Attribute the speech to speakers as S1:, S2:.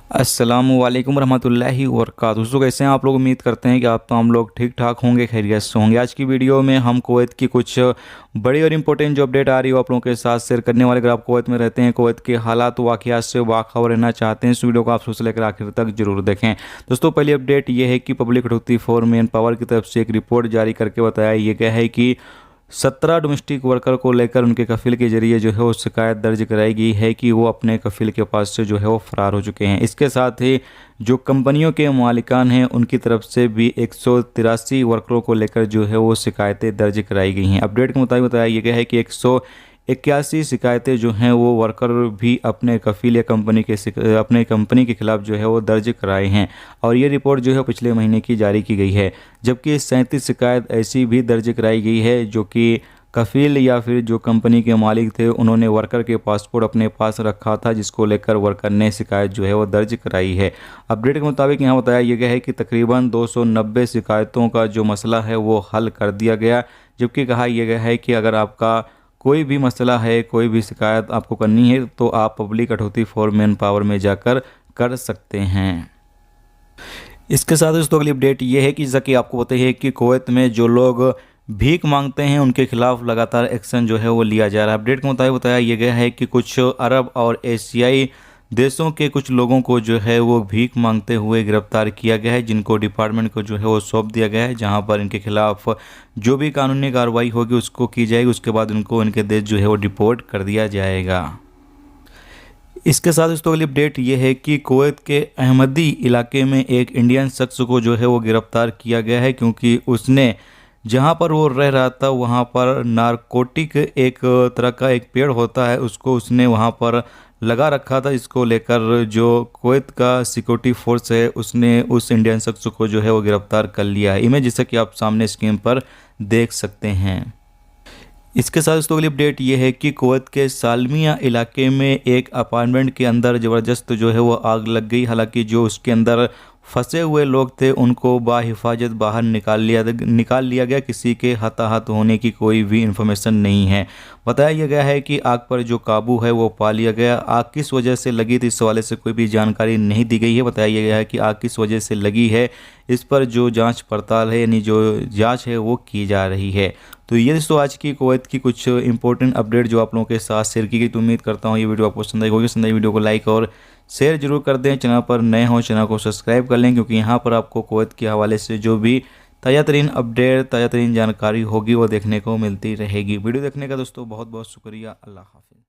S1: अस्सलामु अलैकुम रहमतुल्लाहि व बरकातुहू। दोस्तों कैसे हैं आप लोग। उम्मीद करते हैं कि आप तमाम लोग ठीक ठाक होंगे, खैरियत से होंगे। आज की वीडियो में हम कुवैत की कुछ बड़ी और इम्पोर्टेंट जो अपडेट आ रही है आप लोगों के साथ शेयर करने वाले। अगर आप कुवैत में रहते हैं, कुवैत के हालात वाक़ियात से बाखबर रहना चाहते हैं, इस वीडियो को आप शुरू से लेकर आखिर तक जरूर देखें। दोस्तों पहली अपडेट ये है कि पब्लिक कटौती फॉर मैन पावर की तरफ से एक रिपोर्ट जारी करके बताया ये गया है कि 17 डोमेस्टिक वर्कर को लेकर उनके कफिल के जरिए जो है वो शिकायत दर्ज कराई गई है कि वो अपने कफिल के पास से जो है वो फरार हो चुके हैं। इसके साथ ही जो कंपनियों के मालिकान हैं उनकी तरफ से भी 183 वर्करों को लेकर जो है वो शिकायतें दर्ज कराई गई हैं। अपडेट के मुताबिक बताया गया है कि 181 शिकायतें जो हैं वो वर्कर भी अपने कफील या अपने कंपनी के खिलाफ जो है वो दर्ज कराए हैं और ये रिपोर्ट जो है पिछले महीने की जारी की गई है। जबकि 37 शिकायत ऐसी भी दर्ज कराई गई है जो कि कफील या फिर जो कंपनी के मालिक थे उन्होंने वर्कर के पासपोर्ट अपने पास रखा था, जिसको लेकर वर्कर ने शिकायत जो है वो दर्ज कराई है। अपडेट के मुताबिक यहाँ बताया यह गया है कि तकरीबन 290 शिकायतों का जो मसला है वो हल कर दिया गया। जबकि कहा यह गया है कि अगर आपका कोई भी मसला है, कोई भी शिकायत आपको करनी है तो आप पब्लिक कटौती फॉर मैन पावर में जाकर कर सकते हैं। इसके साथ दोस्तों अगली अपडेट ये है कि जैसा कि आपको पता है कि कुवैत में जो लोग भीख मांगते हैं उनके खिलाफ लगातार एक्शन जो है वो लिया जा रहा है। अपडेट के मुताबिक बताया यह गया है कि कुछ अरब और एशियाई देशों के कुछ लोगों को जो है वो भीख मांगते हुए गिरफ्तार किया गया है, जिनको डिपार्टमेंट को जो है वो सौंप दिया गया है, जहां पर इनके खिलाफ जो भी कानूनी कार्रवाई होगी उसको की जाएगी। उसके बाद उनको इनके देश जो है वो डिपोर्ट कर दिया जाएगा। इसके साथ दोस्तों अगली अपडेट ये है कि कुवैत के अहमदी इलाके में एक इंडियन शख्स को जो है वो गिरफ्तार किया गया है, क्योंकि उसने जहाँ पर वो रह रहा था वहाँ पर नारकोटिक एक तरह का एक पेड़ होता है, उसको उसने वहाँ पर लगा रखा था। इसको लेकर जो कुवैत का सिक्योरिटी फोर्स है उसने उस इंडियन शख्स को जो है वो गिरफ्तार कर लिया है। इमेज जैसा कि आप सामने स्क्रीन पर देख सकते हैं। इसके साथ दोस्तों अगली अपडेट ये है कि कुवैत के सालमिया इलाके में एक अपार्टमेंट के अंदर ज़बरदस्त जो है वो आग लग गई। हालांकि जो उसके अंदर फंसे हुए लोग थे उनको बाहिफाजत बाहर निकाल लिया गया। किसी के हताहत होने की कोई भी इंफॉर्मेशन नहीं है। बताया गया है कि आग पर जो काबू है वो पा लिया गया। आग किस वजह से लगी थी इस हवाले से कोई भी जानकारी नहीं दी गई है। बताया गया है कि आग किस वजह से लगी है इस पर जो जांच पड़ताल है यानी जो जांच है वो की जा रही है। तो ये दोस्तों आज की कुवैत की कुछ इंपॉर्टेंट अपडेट जो आप लोगों के साथ शेयर की गई। तो उम्मीद करता हूँ ये वीडियो आपको पसंद आई होगी। पसंद आई वीडियो को लाइक और शेयर जरूर कर दें। चैनल पर नए हो चैनल को सब्सक्राइब कर लें, क्योंकि यहाँ पर आपको कुवैत के हवाले से जो भी ताज़ा तरीन अपडेट, ताज़ा तरीन जानकारी होगी वो देखने को मिलती रहेगी। वीडियो देखने का दोस्तों बहुत बहुत शुक्रिया। अल्लाह हाफ़िज़।